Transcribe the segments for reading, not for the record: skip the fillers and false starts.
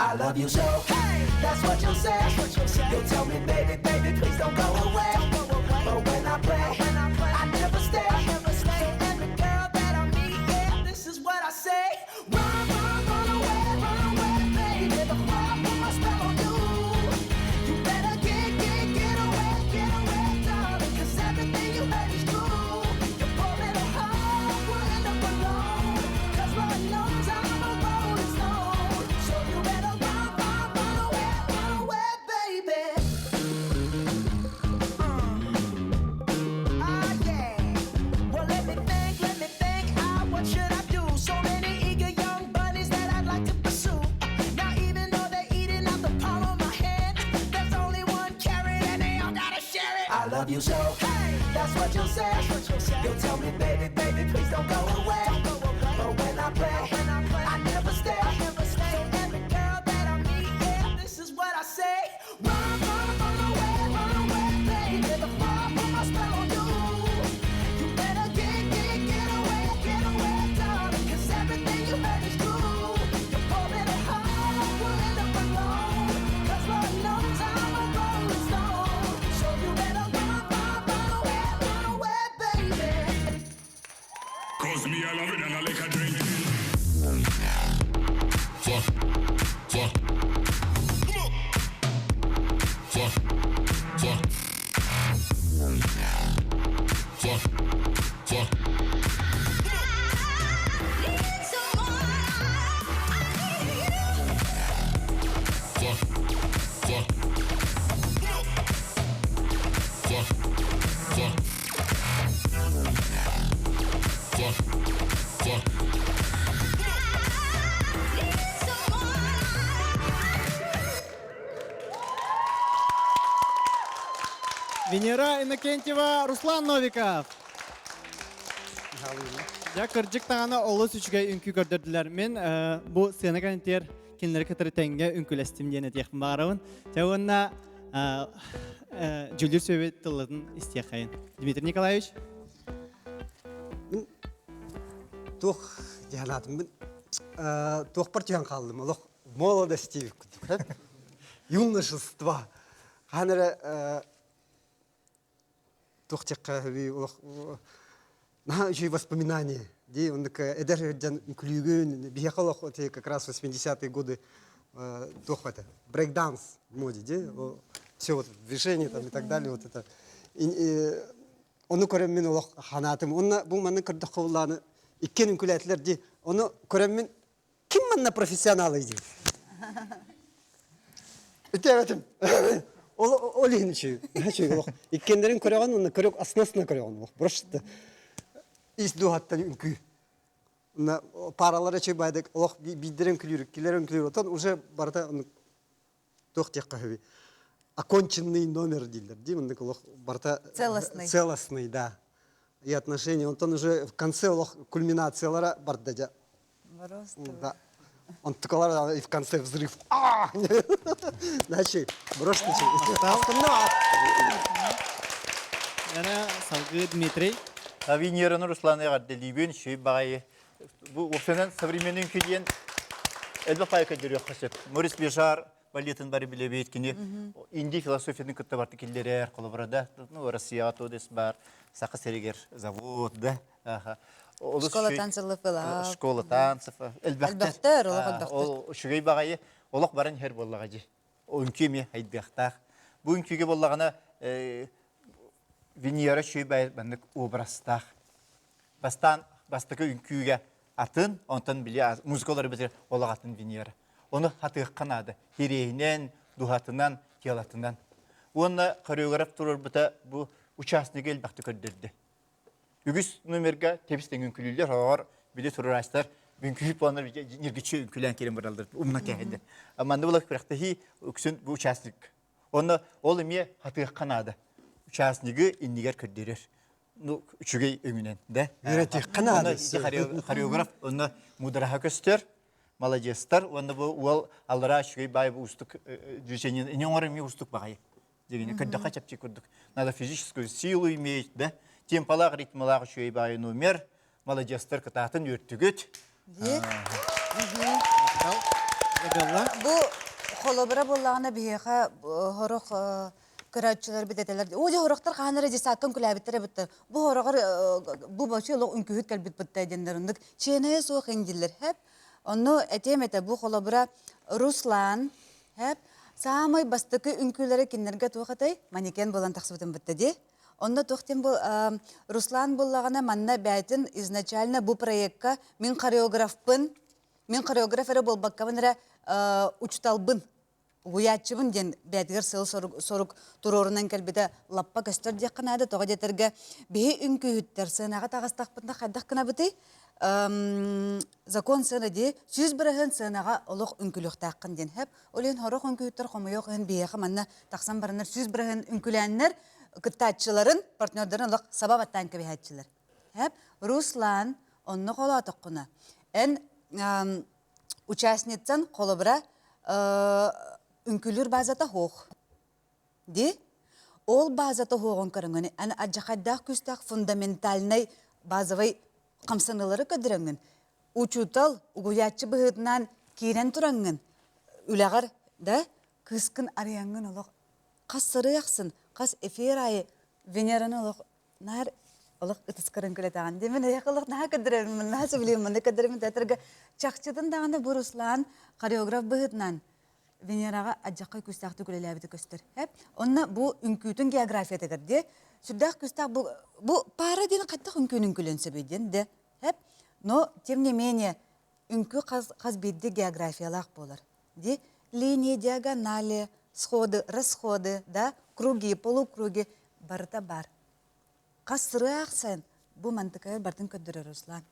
I love you so. Hey, that's what you'll say. You'll tell me, baby, baby, please don't go away. But when I play, I never stay. So every girl that I meet, yeah, this is what I say. Run, run away, baby, before I put my spell on you. You better get away, darling, 'cause everything you heard is true. Your poor little heart will end up alone, 'cause Lord knows I'm a rolling stone. So you better run away, baby. Ah, yeah. Well, let me think, what should I do? So many eager young bunnies that I'd like to pursue. Now even though they're eating out the palm of my hand, there's only one carrot and they all gotta share it. I love you so. Hey, that's what you'll say. You'll tell me, baby, baby, please don't go away. But when I play, I never stay. So every girl that I meet, yeah, this is what I say. Run away, baby, before I put my spell on you. You better get away, darling, 'cause everything you heard is true. Your poor little heart will end up alone, 'cause Lord knows I'm a rolling stone. So you better run away, baby. Cause me I love it and I like a drink. Fuck. Fuck. Fuck. Fuck. Fuck. Fuck. Fuck. Fuck. Fuck. Fuck. Fuck. Fuck. Венера Иннокентьева, Руслан Новиков. Я кырдык тағана олыс үчігай үнкі көрдірділер. Мен бұл сцена канеттер кенлері кітірі тәңге үнкілестім дені текпін бағарауын. Тәуінна жүлдер сөйбет тылыдың істеқайын. Дмитрий Николаевич. Тух жаһанатым тух партиян қалдым. Олық молодости, юношество. Ханера тух текка еще воспоминания. Ди он такая эдерджан клюгün бияхалах вот как раз 80-е годы тух это брейк-данс в моде, ди все вот движение там и так далее вот это. Onu көрәммен олақ ханатым. Онна бұл мәнің көрді қыланы иккен үнкіләтілер де. Оны көрәммен кім мәнна профессионалы дейді? Үтәветім. Ол еген үші. Иккендерін көрәған, оны көрек асынасына көрәған. Бұрышты. Ис дуғаттан үнкі. Паралары чөй байдық. Олақ бейдерін күлірік, келерін күлірік. Отан уже барда тоқ тек қағыви. Оконченный номер дилер, целостный, да, и отношения. Он уже в конце кульминация лара бардадя. Да. Он такой и в конце взрыв. Значит, брошки. Яна салгы Дмитрий. Венера Руслан Ягадделибен шей багай. Bu opsiyonel современный ülkeden elbette payka geliyor hasret. Maurice Béjart балетин бары биле бейткини инди философияның кытта барты киллер колобрада ну Россия тодес бар сакы серегер завод да школа танцев была школа танцев элбәттер ол шугай багай олак барын хер боллага жи онкеме хайдбяхтах бу үнкеге боллагана Венера шуй бай бандык образтах бастыкы үнкүгө атын онтан биле музыкалары бетер олагатын Венера. Оны хатык канады. Хирейнен, духатынан, телатынан. Оны хореограф турар бута бу участник элбакты көрдөрдү. Үгүс номерге тепистен үнкүлүлөр ар биле турастар үнкүп аныр нергиче үнкүлөн келем баралдар. Умна кәһенде. Аманда булак биракта хи үксүн бу участник. Оны ол эме хатык канады. Участниги иннигер көрдөрөр. Ну үчүгөй өңүнөн, да? Юретик канады. Хореограф оны мудраха көстөр. Молодецтар, он был аллара шугай бай устук движение, не он ми устук бай. Дегене, когда хотя бы курдук, надо физическую силу иметь, да? Темпалак ритмалак шугай бай номер, молодецтар кататын юртугет. Эбелла. Бу холобра буллагына бияха хорох көрәтчеләр битәләр. О, я хорохтар ханары дисакын күләбиттер битте. Бу хорогыр бу бачы ло үнкүһүт кәлбит битте дендерүндик. Чене су хиндиллер хәп. Онны этемете бу холобра Руслан хәп. Самый бастыкы үнкүләре киннәргә тухатай манекен булан тахсыбытын битте ди. Онны тохтем бу Руслан буллагына манна бәйтин изначально бу проектка мин хореографпын. Мен хореографері бол баккавыныра учталбын, уятчыбын ден бәдгер сыл сорук турорунан кәлбеті лаппа көстер дияққан ады, тоға детерге бейі үнкі үттер сынаға тағыстақпында қайдақ қына біті, закон сыны де сүз бірігін сынаға олық үнкілік таққын ден хәп. Олен хорық үнкі үттер қомайоқ үн бейеқі манна тақсан барыныр сүз бірігін үнкіләннер күттатчыларын, партнердарын олық сабабаттан көбейәтчілер. Хәп, Руслан, онны қола атыққына. Ән участницан қолыбыра үнкілер базата хоқ. Ди? Ол базата хоғын көріңін. Ән аджақайдақ күстақ фундаментальнай базавай қамсанылары көдіріңін. Учутал, угуятчы бұғытынан кейрен тұраңын. Үләғар, да? Күскін арияңын олық. Қас сыры яқсын, қас эфир айы Венераны олық. Нар олық ұтыскарын көлетаған. Демен аяқылық наға көдірермін, наға сөйлеймін, көдірермін тәтіргі. Чақчыдың дағында бұл Руслан хореограф бұғытынан Венераға аджаққа күстақты көлеләбіді көстір. Онна бұл үнкүтін география тегірде. Сүрдақ күстақ бұл пара дейін қаттық үнкүнің күлінсі бейден де. Но, тем не менее, үнкү қаз бейді географиялақ болар. Линии, диагонали, сходы, расходы, круги, полукруги, барыта бар. Қасыры ақсан, бұл мантықайыр бартын көдірі Руслан.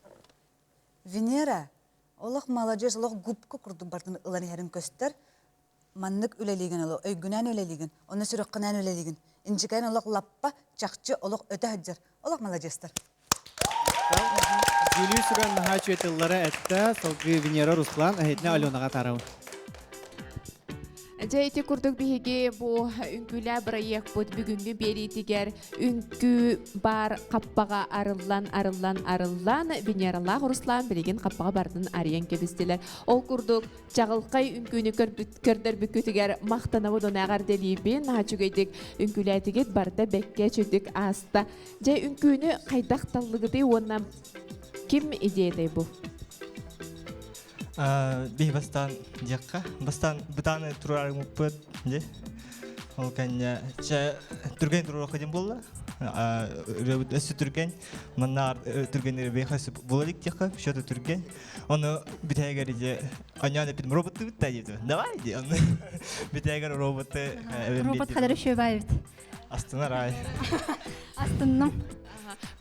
Венера, олық молодежь, олық губка күрді бартын ұланы әрін көстір, маннық өлелеген олық, өйгінен өлелеген, оны сүріққынан өлелеген. Инжікайын олық лаппа, чақчы олық өті әджір. Олық молодежьтар. Гүлі сүрен наға чуетілері әтті, солғы Венера Руслан әйетіне Аленаға тарауын. Жәйті күрдік бігі бұл үнкілі бірайек бұд бүгінгі беретігер үнкі бар қаппаға арылан Венералақ Руслан білеген қаппаға бардың ариян кебістелер. Ол күрдік жағылқай үнкіні көрдір бүкітігер мақтанауы донағар делейбен нағачугайдік үнкілі әтігет барды бәкке чөдік аста. Жәй үнкіні қайдақ таллығыды онна кім идеядай бұл? Бей бастан дияққа. Бастан бұтаны тұрарың мұппыд. Ол кәне түрген тұрар оқыден болла. Өсі түрген. Маннар түргенері бейхасы болалик дияққа. Шөті түрген. Оны бітәйгер де аняны бітім роботты бітті дейді. Давай де. Бітәйгер роботты. Робот қадары шөбай біт. Астына рай. Астынның.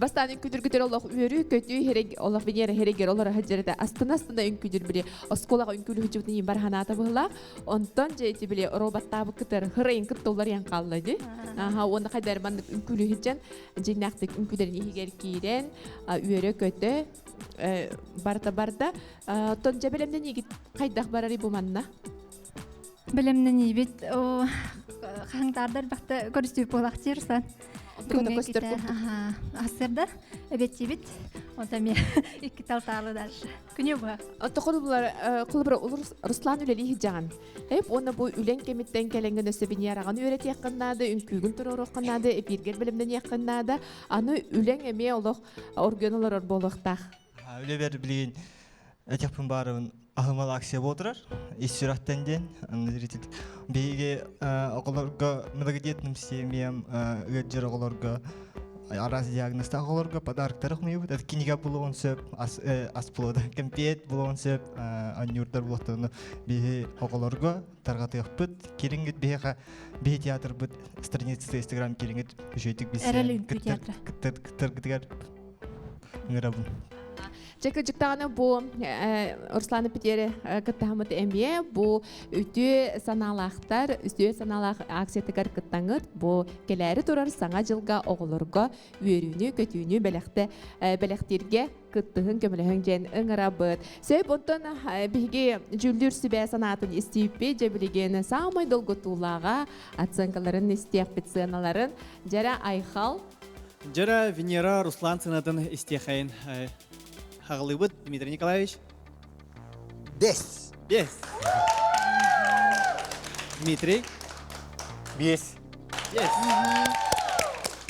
Бастан үнкүдүр олақ өрі көтүй олақ Венера херегер олар хаджарыда астына үнкүдүр біле осколаға үнкүлі хүчібітін ең бар ханата бұғыла. Онтан жайты біле роботтабы күтір хырайын күтті олар ян қалды де. Оны қайдар мандық үнкүлі хүчен жинақтық үнкүдерін егер кейрен өрі көті барда. Тон жабелемден егет қайдақ барары бұл манна? Білімнен ебет, қаңтардар бақты көрістіп болақ терсан. Күнді көстер күнді. Асырда, әбет-ебет, онда мен екі талталы даже. Күне бұға. Тоқыры бұлар құлыбыры Руслан үлелі жағын. Оны бұл үлен кеметтен кәленген өсі Венераған өрет яқыннады, үнкүйгін тұрыр оқыннады, эпиргер білімден яқыннады. Аны үлен әме олық оргеналар болықтақ. Үле бәрі білейін әтекпін барығын ағымал акция болдырар. Исчираттан ден. Бейге оғыларға многодетным семьям, өтжер оғыларға араз диагнозта оғыларға подарктар ұқмай бұд. Книга болуын сөп, асплода компет болуын сөп, анюрдар болуқтығыны бейге оғыларға тарғатық бұд. Керіңгет бейге театр бұд, страницасы Инстаграм керіңгет үшейтік бейсен. Әрәлі үнкі театры. Кіттір ыңырабын. Жеке жүктағаны бұл Русланы Петері күттағымыды әмбе, бұл үті саналақтар, үсті саналақ акциятығар күттаңыд, бұл келәрі тұрар саңа жылға оғылырға өріні, көтүйіні бәләқтерге күттігін көмілігін жән ұңырабыд. Сөйіп онтан бігі жүлдір сүбә санатын істейіппе жәбілігені самай долғы тулаға ацынқаларын істейіп бітсыналарын жара айхал. Жара Венера Руслан сынатын істейхайын. Хағылыбыд, Дмитрий Николаевич. 10. 5. Дмитрий. 5. 5.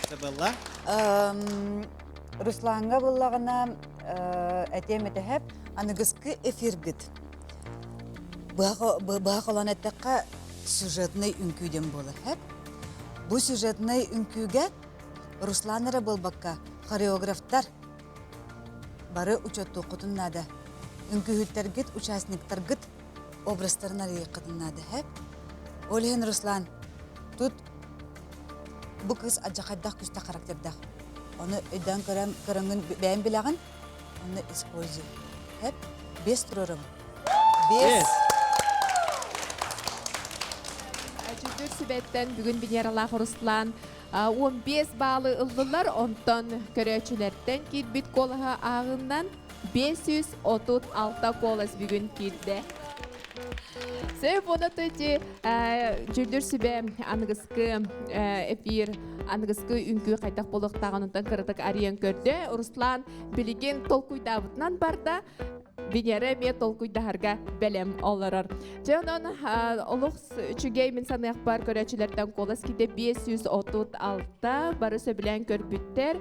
Saballa. Русланга буллагына әтем этәһәп аныгыскы эфиргит. Бага калан әттәккә сюжетный үнкүден булыр һәп. Бу сюжетный үнкүгә Русланара булбакка хореографтар бары учетту кутуннада. Үнкүһүттәргит участниктаргит образларына рейкытыннады һәп. Олен Руслан тут бу кыз аҗахайдах күстә характердах. Оны өйдән көрәңгән бәйән билаган, оны используй. Һәп 5 турырым. 5. Жүздür sübetten bugün Binyarallah Ruslan 15 bağlı ıllılar ondan köröçülerden kilbit kolaha ağından 536 kolas bugün kildi. Сөп оны төте жүрдір сүбе анығысқы эфир, анығысқы үнкі қайтақ болықтағын ұнтан қырытық ариян көрді. Руслан білеген толкуйдабытынан барда, Венера ме толкуйдағарға бәлем оларар. Жәнон олық үчігей мен санаяқ бар көрәчілерден қолас кейде 536 бары сөбілен көрбіттер.